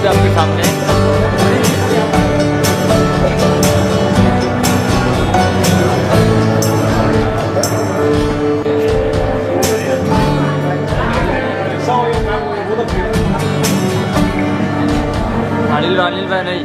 पे आपके सामने। अनिल भाई नहीं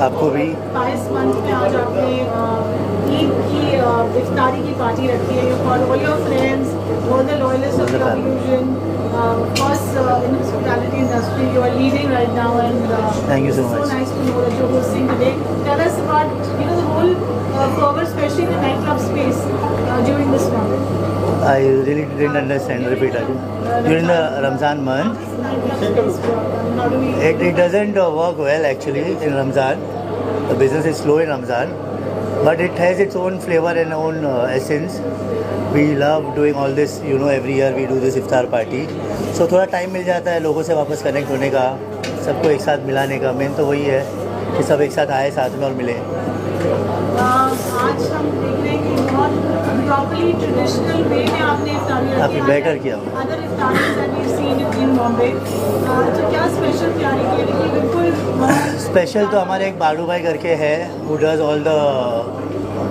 आपको भी 22 मंथ में आज आपने ईद की इफ्तारी की पार्टी रखी है। For all your friends, all the loyalist of club illusion, of course in the hospitality industry you are leading right now, and thank you so much. So nice to know that you're hosting today. Tell us about the whole fervor, especially in the nightclub space during this month. I really didn't understand. Repeat again. During the Ramzan month, it doesn't work well actually in Ramzan. The business is slow in Ramzan, but it has its own flavor and own essence. We love doing all this, every year we do this iftar party. So थोड़ा time मिल जाता है लोगों से वापस connect होने का, सबको एक साथ मिलाने का। मेन तो वही है कि सब एक साथ आए साथ में और मिले। आज हम देख रहे हैं कि बहुत प्रॉपर्ली ट्रेडिशनल वे में आपने इफ्तारी रखी है। आपने बेटर किया अदर इफ्तारीज that we seen in Bombay, तो क्या स्पेशल तैयारी की है? बिल्कुल स्पेशल तो हमारे एक बाडू भाई करके है, who does all the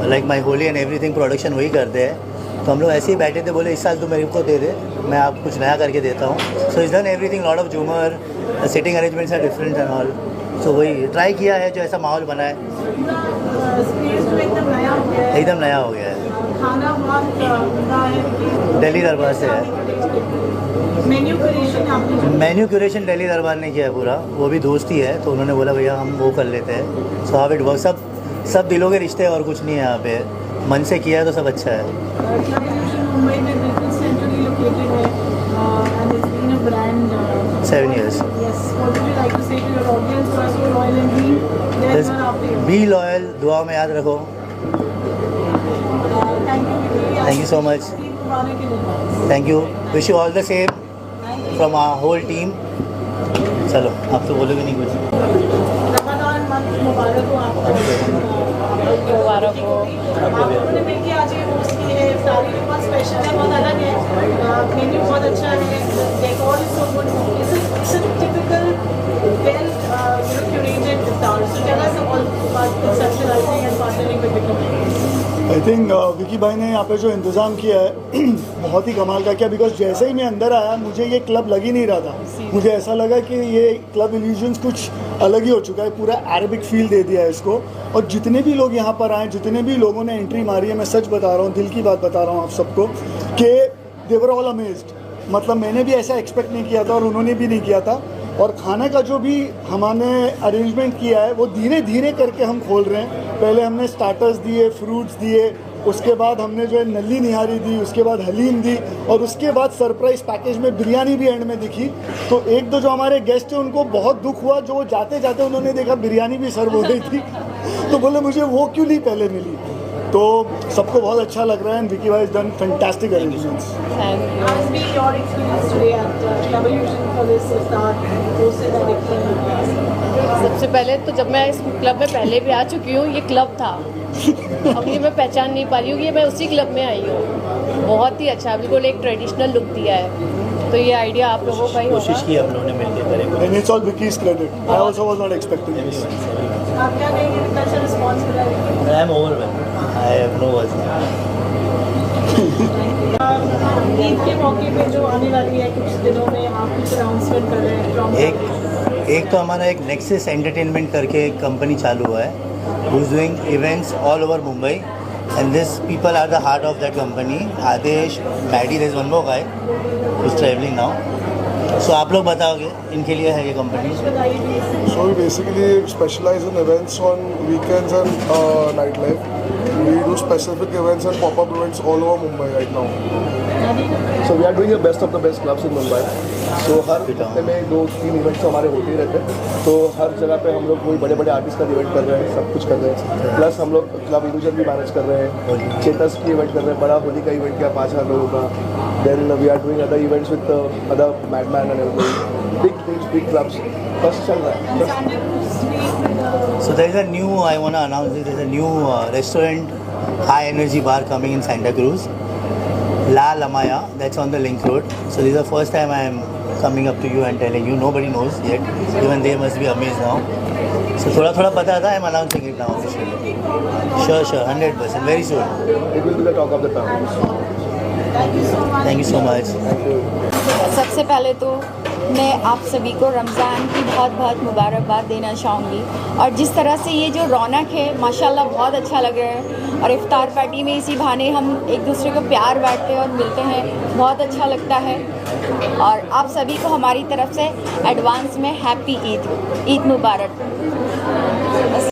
like my Holi and everything, production वही करते हैं। तो हम लोग ऐसे ही बैठे थे, बोले इस साल तो मेरे को दे दे, मैं आप कुछ नया करके देता हूँ। So is done everything, lot of झूमर, sitting arrangements are different and all. So वही ट्राई किया है जो ऐसा माहौल बना है, एकदम नया हो गया है। खाना बहुत दिल्ली दरबार से है। मेन्यू क्यूरेशन दिल्ली दरबार ने किया है पूरा, वो भी दोस्त ही है, तो उन्होंने बोला भैया हम वो कर लेते हैं। सो हाउ इट वर्क, सब दिलों के रिश्ते और कुछ नहीं है यहाँ पे, मन से किया है तो सब अच्छा है। मुंबई में बिल्कुल सेंट्रली लोकेटेड है, and it's been a brand 7 years. Yes, what would you like to say to your audience who are so loyal and being there year after year? Be loyal, दुआ में याद रखो। Thank you so much. Thank you. Wish you all the same from our whole team. चलो आप तो बोलोगे नहीं कुछ। रमजान मंथ मुबारक हो आपको। मुबारक हो। आपने मिलके आज ये होस्ट की है, इफ्तारी बहुत स्पेशल है, बहुत अलग है, मेन्यू बहुत अच्छा है, decor is so good. It's a typical well curated iftar. So tell us all about conceptualizing and partnering with the community. I think Vicky भाई ने यहाँ पे जो इंतज़ाम किया है बहुत ही कमाल का किया, बिकॉज जैसे ही मैं अंदर आया मुझे ये क्लब लग ही नहीं रहा था। मुझे ऐसा लगा कि ये क्लब इल्यूजन्स कुछ अलग ही हो चुका है, पूरा अरबिक फील दे दिया है इसको। और जितने भी लोग यहाँ पर आए, जितने भी लोगों ने एंट्री मारी है, मैं सच बता रहा हूँ, दिल की बात बता रहा हूँ आप सबको, कि दे वर ऑल अमेज्ड। मतलब मैंने भी ऐसा एक्सपेक्ट नहीं किया था और उन्होंने भी नहीं किया था। और खाने का जो भी हमने अरेंजमेंट किया है वो धीरे धीरे करके हम खोल रहे हैं। पहले हमने स्टार्टर्स दिए, फ्रूट्स दिए, उसके बाद हमने जो है नली निहारी दी, उसके बाद हलीम दी, और उसके बाद सरप्राइज़ पैकेज में बिरयानी भी एंड में दिखी। तो एक दो जो हमारे गेस्ट थे उनको बहुत दुख हुआ, जो जाते जाते उन्होंने देखा बिरयानी भी सर्व हो गई थी तो बोले मुझे वो क्यों नहीं पहले मिली। तो सबको बहुत अच्छा लग रहा है, एंड विकी भाई has done fantastic arrangements. How's been your experience today at Club Illusion for this iftar hosted by Vicky? सबसे पहले तो जब मैं इस क्लब में पहले भी आ चुकी हूँ, ये क्लब था अब ये मैं पहचान नहीं पा रही हूँ, ये मैं उसी क्लब में आई हूँ। बहुत ही अच्छा, बिल्कुल एक ट्रेडिशनल लुक दिया है। तो ये आइडिया आप लोगों का ही कोशिश की हम लोगों ने मिलकर करेंगे। And it's all Vicky's credit, I also was not expecting this. आप क्या कहेंगे, कैसा रिस्पॉन्स मिला है? I am overwhelmed. I have no words. Eid के मौके पे जो आने वाली है कुछ दिनों में आप कुछ अनाउंसमेंट कर रहे हैं from एक तो हमारा एक नेक्सस एंटरटेनमेंट करके एक कंपनी चालू हुआ है, who is doing events all over Mumbai, and this people are the heart of that company. Adesh, Maddy, there is one more guy who is travelling now. So आप लोग बताओगे इनके लिए है ये company? So we basically specialize in events on weekends and nightlife. We do specific events and pop-up events all over Mumbai right now. So we are doing the best of the best clubs in Mumbai. So हर हफ्ते में 2-3 events हमारे होते ही रहते हैं। तो हर जगह पे हम लोग कोई बड़े बड़े आर्टिस्ट का इवेंट कर रहे हैं, सब कुछ कर रहे हैं। प्लस हम लोग क्लब इल्यूजन भी मैनेज कर रहे हैं, चेतस की इवेंट कर रहे हैं, बड़ा होली का इवेंट किया 5000 लोगों का। Then we are doing other events with other madman and everything, big things, big clubs, बस चल रहा है। So there is a new, I want to announce this, there is a new restaurant, high energy bar coming in Santa Cruz, La Lamaya, that's on the Link Road. So this is the first time I am coming up to you and telling you, nobody knows yet, even they must be amazed now. So थोड़ा थोड़ा पता था, I am announcing it now officially. Sure, 100%, very soon. It will be the talk of the town. Thank you so much. सबसे पहले तो मैं आप सभी को रमज़ान की बहुत बहुत मुबारकबाद देना चाहूँगी। और जिस तरह से ये जो रौनक है माशाल्लाह बहुत अच्छा लग रहा है। और इफ्तार पार्टी में इसी बहाने हम एक दूसरे को प्यार बांटते हैं और मिलते हैं, बहुत अच्छा लगता है। और आप सभी को हमारी तरफ से एडवांस में हैप्पी ईद मुबारक।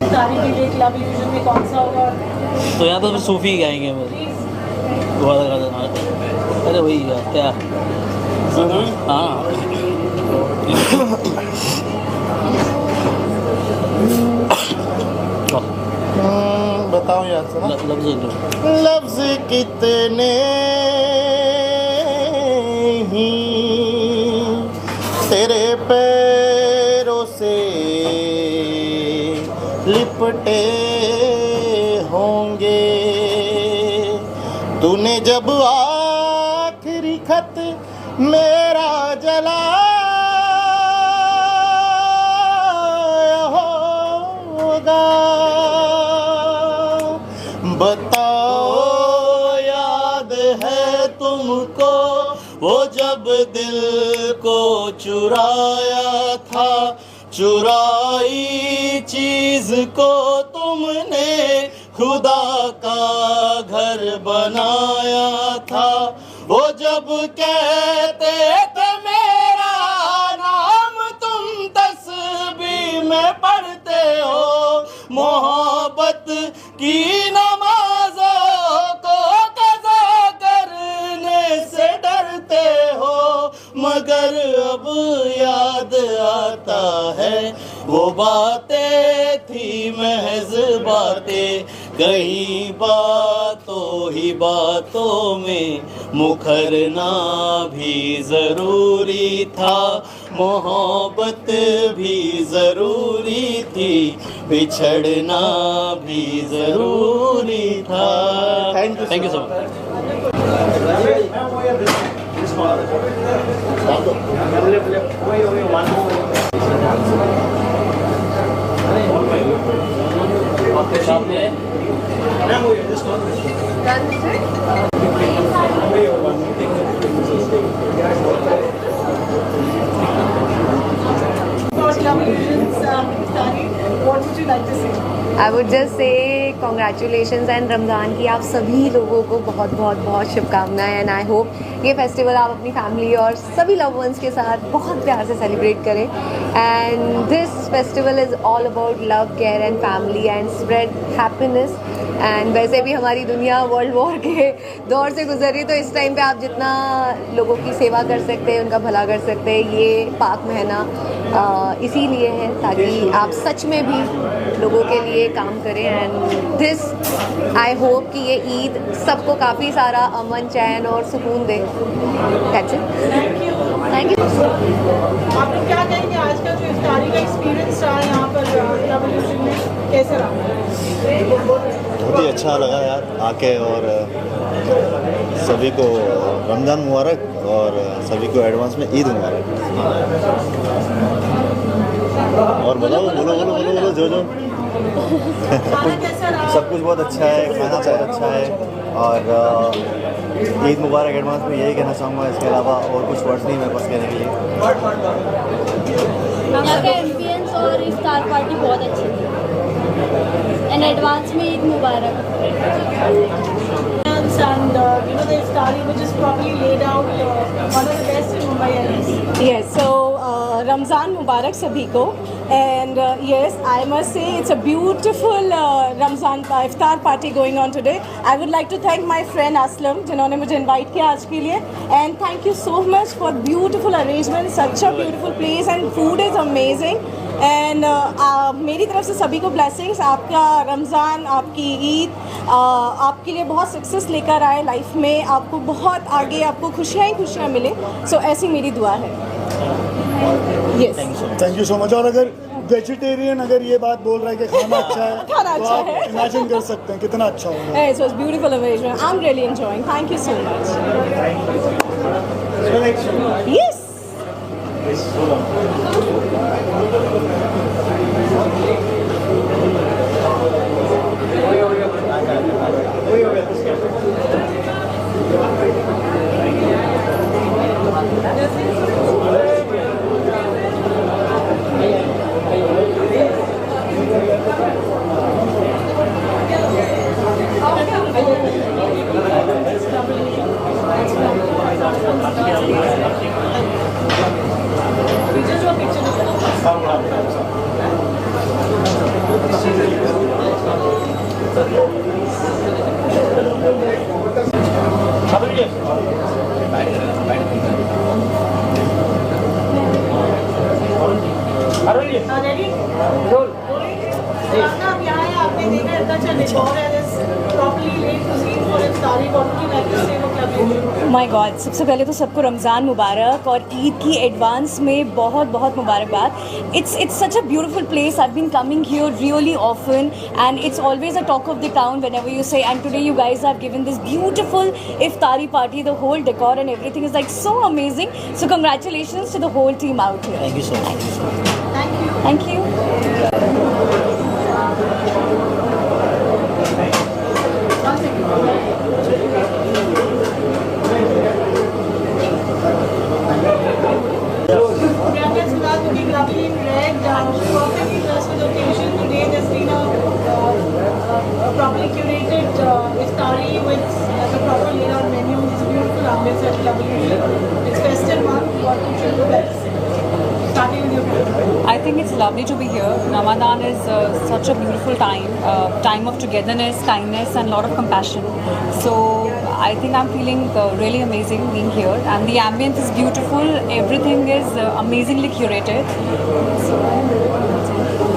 तारी के लिए क्लब इल्यूजन में कौन सा होगा? तो यहाँ तो फिर सूफी गाएंगे बस। अरे वही क्या, हाँ बताओ यार सर। लफ्ज कितने ही तेरे पैरों से लिपटे होंगे, तूने जब आखिरी खत मेरा जलाया होगा। बताओ याद है तुमको वो जब दिल को चुराया था, चुराई चीज को तुमने खुदा का घर बनाया था। वो जब कहते थे मेरा नाम तुम तस्बीह में पढ़ते हो, मोहब्बत की नमाज़ों को कज़ा करने से डरते हो, मगर अब याद आता है वो बातें थी महज बातें, कहीं बातों ही बातों में मुखरना भी ज़रूरी था, मोहब्बत भी ज़रूरी थी, बिछड़ना भी ज़रूरी था। Thank you so much. What would you like to say? I would just say congratulations and Ramzan की आप सभी लोगों को बहुत बहुत बहुत शुभकामनाएं। एंड आई होप ये फेस्टिवल आप अपनी फैमिली और सभी लव वंस के साथ बहुत प्यार से सेलिब्रेट करें। And this festival is all about love, care and family and spread happiness. And वैसे भी हमारी दुनिया वर्ल्ड वॉर के दौर से गुजर रही, तो इस टाइम पे आप जितना लोगों की सेवा कर सकते हैं, उनका भला कर सकते हैं, ये पाक महीना इसीलिए है ताकि आप सच में भी लोगों के लिए काम करें। एंड दिस आई होप कि ये ईद सबको काफ़ी सारा अमन, चैन और सुकून दे। That's it. Thank you. आप लोग क्या कहेंगे आज का जो इफ्तारी का एक्सपीरियंस रहा यहाँ पर क्लब इल्यूजन में, कैसा रहा? बहुत ही अच्छा लगा यार आके, और सभी को रमज़ान मुबारक और सभी को एडवांस में ईद मुबारक। और बोलो बोलो बोलो बोलो बोलो जो जो खाना कैसा रहा? सब कुछ बहुत अच्छा है, खाना बहुत अच्छा है और ईद मुबारक एडवांस में यही कहना चाहूँगा। इसके अलावा और कुछ वर्ड्स नहीं मेरे पास कहने के लिए। यहाँ का एम्बियंस और इफ्तार पार्टी बहुत अच्छी थी एंड एडवांस में ईद मुबारक। And the iftari which is properly laid out, one of the best in Mumbai, I guess. Yes, so Ramzan Mubarak sabhi ko, and yes, I must say it's a beautiful Ramzan iftar party going on today. I would like to thank my friend Aslam जिन्होंने मुझे invite किया आज के लिए, and thank you so much for beautiful arrangement, such a beautiful place and food is amazing. And मेरी तरफ से सभी को ब्लेसिंग्स। आपका रमज़ान, आपकी ईद आपके लिए बहुत सक्सेस लेकर आए लाइफ में, आपको बहुत आगे आपको खुशियाँ ही खुशियाँ मिले। सो ऐसी मेरी दुआ है। Yes, thank you so much. और अगर वेजिटेरियन अगर ये बात बोल रहा है कि खाना अच्छा है खाना तो अच्छा आप है। इमेजिन कर सकते हैं कितना अच्छा होगा। It was beautiful arrangement. I am really enjoying. Thank you so much. Yes, We just do a picture together. Ready? Roll. आप यहाँ है, आपने देखा इतना अच्छा decor है, this properly laid cuisine for iftari. What would you like to say for Club Leisure? My God, सबसे पहले तो सबको रमज़ान मुबारक और ईद की एडवांस में बहुत बहुत मुबारकबाद। It's such a beautiful place. I have been coming here really often and it's always a talk of the town whenever you say, and today you guys have given this beautiful iftari party, the whole decor and everything is like so amazing. So congratulations to the whole team out here. Thank you so much. Thank you. Priyanka Sudhar looking lovely in red, perfectly dressed for the occasion. Today there's been a properly curated iftari with a proper laid out menu. It's a beautiful ambience at Club Leisure. It's festive month. What would you like to say? Starting with your friend. I think it's lovely to be here. Ramadan is such a beautiful time of togetherness, kindness and a lot of compassion. So I think I'm feeling really amazing being here, and the ambience is beautiful. Everything is amazingly curated.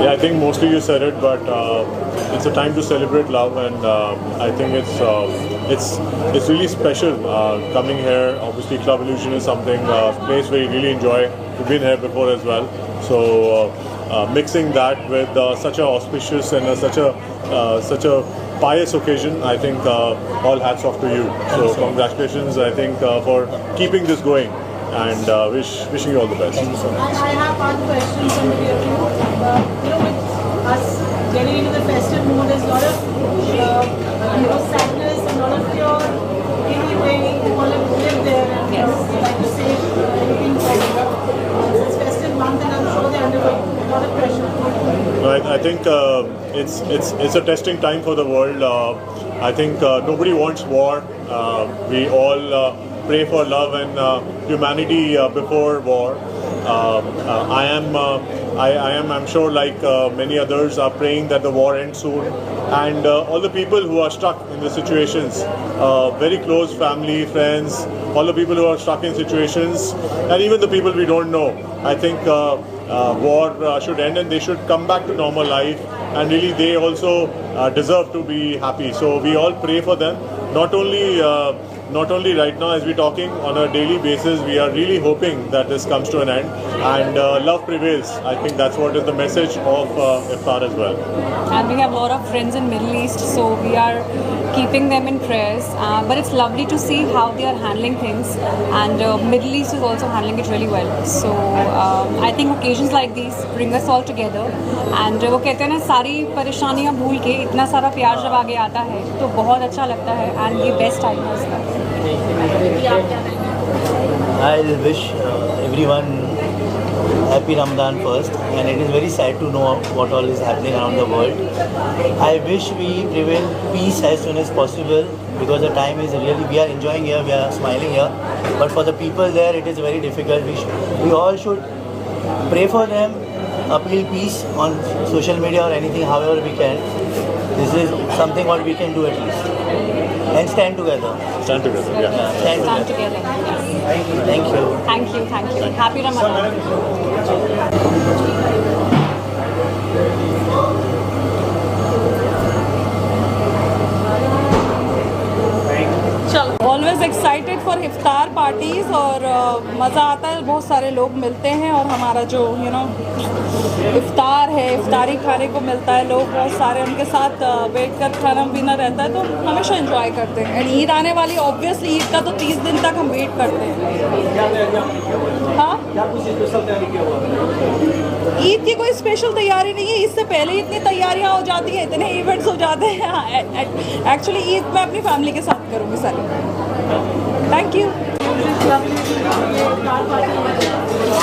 Yeah, I think mostly you said it, but it's a time to celebrate love, and I think it's really special coming here. Obviously, Club Illusion is something place where you really enjoy. We've been here before as well, so mixing that with such a auspicious and such a pious occasion, I think all hats off to you. So congratulations, I think for keeping this going, and wishing you all the best. I have one question from the of you. With us getting into the festive mood, there's a lot of sadness and a lot of fear. Anyway, you want to live there and you like to say anything like it's festive month, and I'm sure they're undergoing a lot of pressure. Right, I think it's a testing time for the world. I think nobody wants war. We all pray for love and humanity before war. I'm sure, like many others, are praying that the war ends soon. And all the people who are stuck in the situations, very close family, friends, all the people who are stuck in situations, and even the people we don't know, I think war should end and they should come back to normal life. And really, they also deserve to be happy. So we all pray for them. Not only right now as we're talking, on a daily basis, we are really hoping that this comes to an end and love prevails. I think that's what is the message of Iftar as well. And we have a lot of friends in Middle East, so we are keeping them in prayers. But it's lovely to see how they are handling things, and Middle East is also handling it really well. So I think occasions like these bring us all together. And वो कहते हैं ना, सारी परेशानियाँ भूल के इतना सारा प्यार जब आगे आता है तो बहुत अच्छा लगता है, and ये बेस्ट टाइम है उसका. I'll wish everyone happy Ramadan first, and it is very sad to know what all is happening around the world. I wish we prevail peace as soon as possible, because the time is really, we are enjoying here, we are smiling here, but for the people there it is very difficult. We all should pray for them, appeal peace on social media or anything, however we can. This is something what we can do at least, and stand together. Stand together, yeah. Stand together. Yes. Thank you. Thank you. Thank you. Happy Ramadan. Always excited for इफ्तार parties, और मज़ा आता है, बहुत सारे लोग मिलते हैं और हमारा जो इफ्तार है, इफ्तारी खाने को मिलता है, लोग बहुत सारे उनके साथ बैठ कर खाना पीना रहता है, तो हमेशा एंजॉय करते हैं. एंड ईद आने वाली, ऑब्वियसली ईद का तो 30 दिन तक हम वेट करते हैं. हाँ, ईद की कोई स्पेशल तैयारी नहीं है, इससे पहले इतनी तैयारियां हो जाती हैं, इतने इवेंट्स हो जाते हैं. एक्चुअली ईद मैं अपनी फैमिली के साथ करूँगी सारी. Thank you.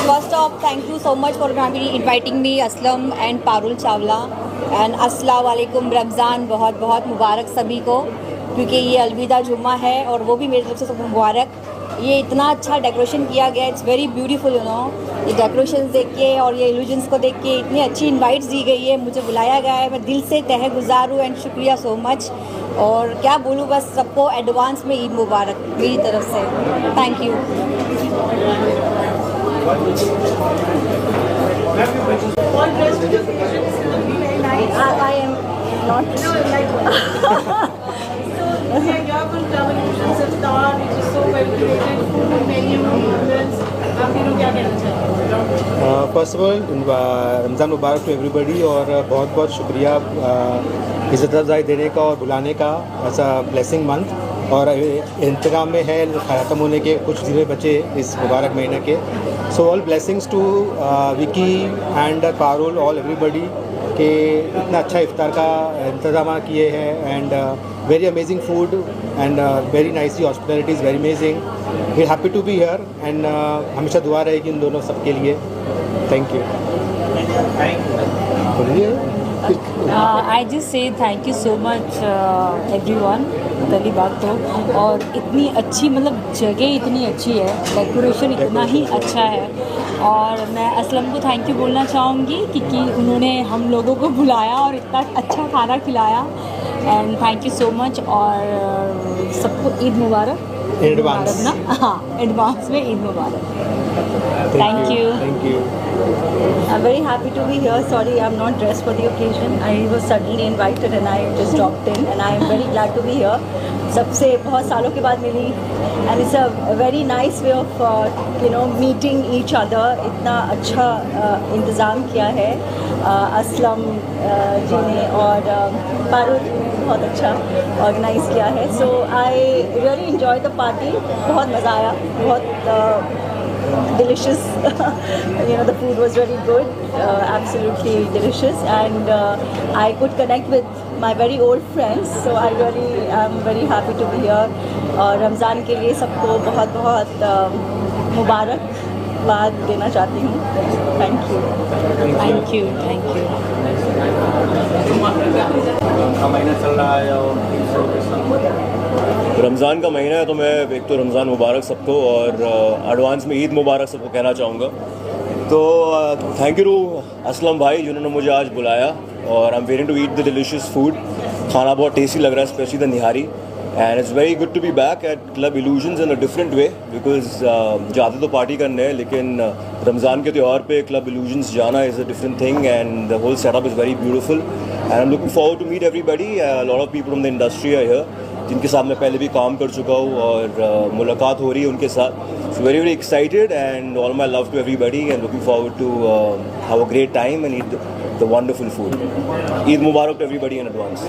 First off, thank you so much for inviting me, Aslam and Parul Chawla. And अस्सलाम वालेकुम, रमज़ान बहुत बहुत मुबारक सभी को, क्योंकि ये अलविदा जुम्मा है और वो भी मेरी तरफ से सबको मुबारक. ये इतना अच्छा डेकोरेशन किया गया, इट्स वेरी ब्यूटीफुल ये डेकोरेशन देख के और ये इल्यूजन्स को देख के इतनी अच्छी इनवाइट्स दी गई है, मुझे बुलाया गया है, मैं दिल से तहे गुज़ार हूँ एंड शुक्रिया सो मच. और क्या बोलूँ, बस सबको एडवांस में ईद मुबारक मेरी तरफ से. Thank you. All dressed with occasions, very nice. I am not. No, like so yeah, you have on Club Illusions Iftar, which is so well curated, food, menu, ambience. आप तीनों क्या कहना चाहेंगे? फर्स्ट ऑफ ऑल रमज़ान मुबारक to everybody, और बहुत बहुत शुक्रिया इज़्ज़त अफ़ज़ाई देने का और बुलाने का. एज अ ब्लेसिंग मंथ, और इंतज़ाम में है ख़त्म होने के कुछ दिन बचे इस मुबारक महीने के. So all blessings to Vicky and Parul, all everybody, के इतना अच्छा इफ्तार का इंतज़ाम किए हैं. And very amazing food and very nicely hospitality is very amazing. We happy to be here, and हमेशा दुआ रहेगी इन दोनों सबके लिए. Thank you. I just say thank you so much everyone. पहली बात तो, और इतनी अच्छी, मतलब जगह इतनी अच्छी है, डेकोरेशन इतना ही अच्छा है, और मैं असलम को थैंक यू बोलना चाहूँगी क्योंकि उन्होंने हम लोगों को बुलाया और इतना अच्छा खाना खिलाया. And thank you so much, और सबको ईद मुबारक. एडवांस ना, हाँ, एडवांस में ईद मुबारक. Thank you. Thank you. I'm very happy to be here. Sorry, I'm not dressed for the occasion. I was suddenly invited and I just dropped in, and I am very glad to be here. सबसे बहुत सालों के बाद मिली, and it's a very nice way of meeting each other. इतना अच्छा इंतज़ाम किया है असलम जी ने, और पारुल बहुत अच्छा ऑर्गेनाइज किया है. So I really enjoy the party. बहुत मज़ा आया, बहुत delicious. The food was really good, absolutely delicious, and I could connect with my very old friends, so I really am very happy to be here. और रमज़ान के लिए सबको बहुत बहुत मुबारकबाद देना चाहती हूँ. Thank you. Thank you. Thank you. महीना चल रहा है और रमज़ान का महीना है, तो मैं एक तो रमज़ान मुबारक सबको, और एडवांस में ईद मुबारक सबको कहना चाहूँगा. तो थैंक यू टू असलम भाई जिन्होंने मुझे आज बुलाया, और I am waiting to eat the delicious food. खाना बहुत टेस्टी लग रहा है, specially the nihari. And it's very good to be back at Club Illusions in a different way, because जाते तो पार्टी करने हैं, लेकिन रमज़ान के त्यौहार पे क्लब इल्यूजन्स जाना is a different thing, and the whole setup is very beautiful. And I am looking forward to meet everybody. Lot of people from the industry are here, जिनके साथ मैं पहले भी काम कर चुका हूँ, और मुलाकात हो रही है उनके साथ. So very very excited, and all my love to everybody, and looking forward to have a great time and eat the wonderful food. Eid Mubarak to everybody in advance.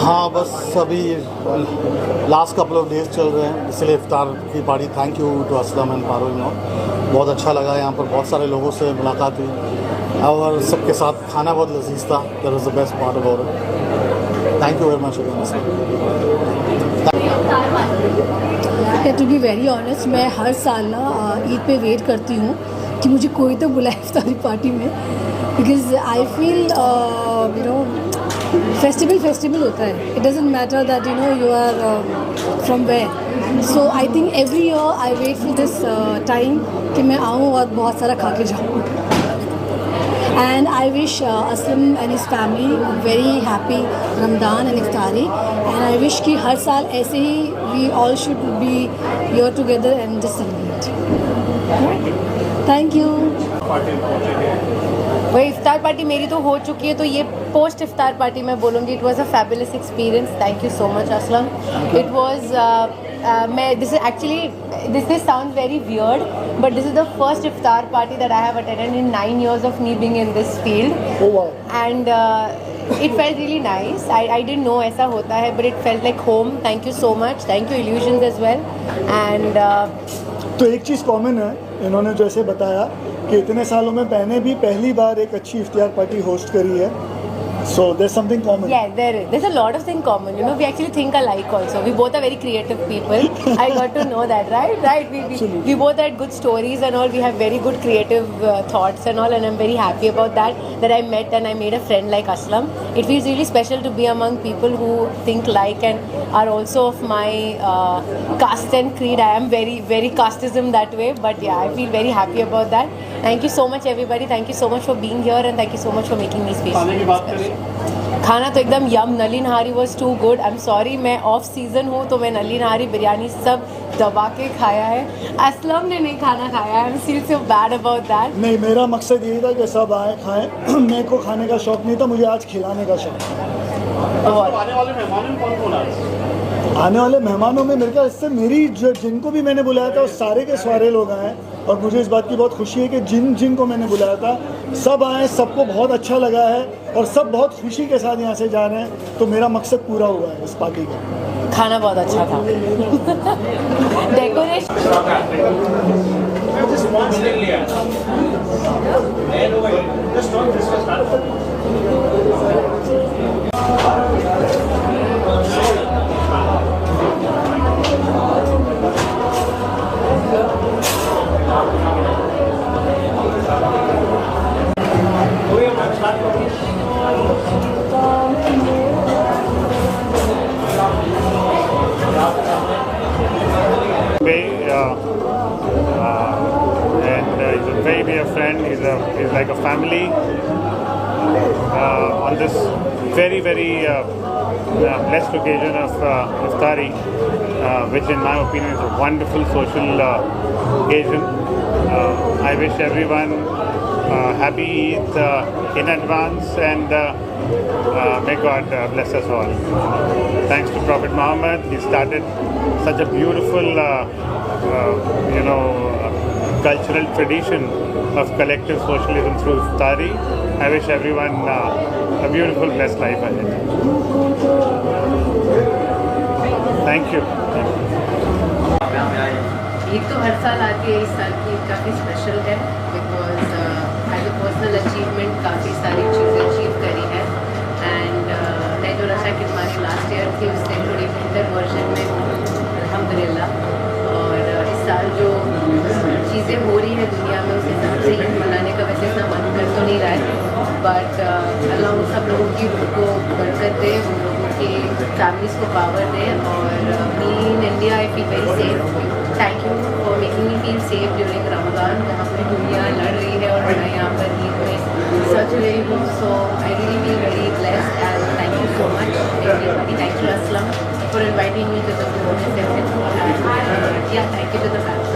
हाँ बस अभी लास्ट कपल ऑफ डेज चल रहे हैं, इसलिए इफ्तार की party. Thank you to Aslam and Parul. बहुत अच्छा लगा, यहाँ पर बहुत सारे लोगों से मुलाकात हुई और सबके साथ खाना बहुत लजीज था. That was the best part about it. Thank you very much again. To be very honest, मैं हर साल ना ईद पे वेट करती हूँ कि मुझे कोई तो बुलाए इफ्तारी पार्टी में, because I feel you know festival होता है. It doesn't matter that you know you are from where. So I think every year I wait for this time कि मैं आऊँ और बहुत सारा खा के जाऊँ. And I wish Aslam and his family a very happy Ramadan and Iftari. And I wish कि हर साल ऐसे ही we all should be here together and just celebrate. Thank you. वही इफ्तार पार्टी मेरी तो हो चुकी है, तो ये पोस्ट इफ्तार पार्टी मैं बोलूँगी it was a fabulous experience. Thank you so much Aslam. It was मैं this sound very weird, but this is the first iftar party that I have attended in 9 years of me being in this field. And it felt really nice. I didn't know ऐसा होता है, but it felt like home. Thank you so much. Thank you Illusions as well. And तो एक चीज़ common है, इन्होंने जैसे बताया कि इतने सालों में मैंने भी पहली बार एक अच्छी इफ्तियार पार्टी होस्ट करी है. So there's something common. Yeah, there is. There's a lot of things common. You know, we actually think alike also. We both are very creative people. I got to know that, right? Right. We both had good stories and all. We have very good creative thoughts and all. And I'm very happy about that. That I met and I made a friend like Aslam. It feels really special to be among people who think like and are also of my caste and creed. I am very, very casteism that way. But yeah, I feel very happy about that. Thank you so much, everybody. Thank you so much for being here and thank you so much for making me space. खाना तो एकदम yum. Nalli nihari was too good. I am sorry, मैं off season हूँ तो मैं नली नहारी बिरयानी सब दबा के खाया है. असलम ने नहीं खाना खाया. I am feel so bad about that. नहीं, मेरा मकसद यही था कि सब आए खाएं. मेरे को खाने का शौक नहीं था, मुझे आज खिलाने का शौक. आने वाले मेहमानों में कौन कौन आए? आने वाले मेहमानों में मेरे ख्याल से मेरी जिनको भी मैंने बुलाया था वो सारे के सारे लोग आए. और मुझे इस बात की बहुत खुशी है कि जिनको मैंने बुलाया था सब आए. सबको बहुत अच्छा लगा है और सब बहुत खुशी के साथ यहाँ से जा रहे हैं. तो मेरा मकसद पूरा हुआ है इस पार्टी का. खाना बहुत अच्छा था. Decoration and he's a very dear friend. He's like a family on this very blessed occasion of Iftari, which in my opinion is a wonderful social occasion. I wish everyone happy Eid in advance and may God bless us all. Thanks to Prophet Muhammad, he started such a beautiful cultural tradition of collective socialism through Iftari. I wish everyone a beautiful, blessed life ahead. Thank you. Eid तो हर साल आती है. इस साल की ईद काफ़ी special है because as a personal achievement काफ़ी सारी चीज़ें अचीव करी है. एंड मैं जो रशा की हमारी लास्ट ईयर थी उससे थोड़ी बेहतर वर्जन में अल्हम्दुलिल्लाह. और इस साल जो चीज़ें हो रही है दुनिया में उस हिसाब से ईद मनाने का वैसे इतना मन कर तो नहीं रहा है. बट अल्लाह उन सब लोगों की को बरकत दे, उन लोगों की फैमिलीज़ को पावर दे. और me in India I feel very safe. Thank you for making me feel safe during Ramzan, जहाँ पर दुनिया लड़ रही है और मैं यहाँ पर ईद में सच रही हूँ. So I really feel very blessed and thank you so much everybody. Thank you Aslam for inviting me to the program. Yeah, thank you to the fans.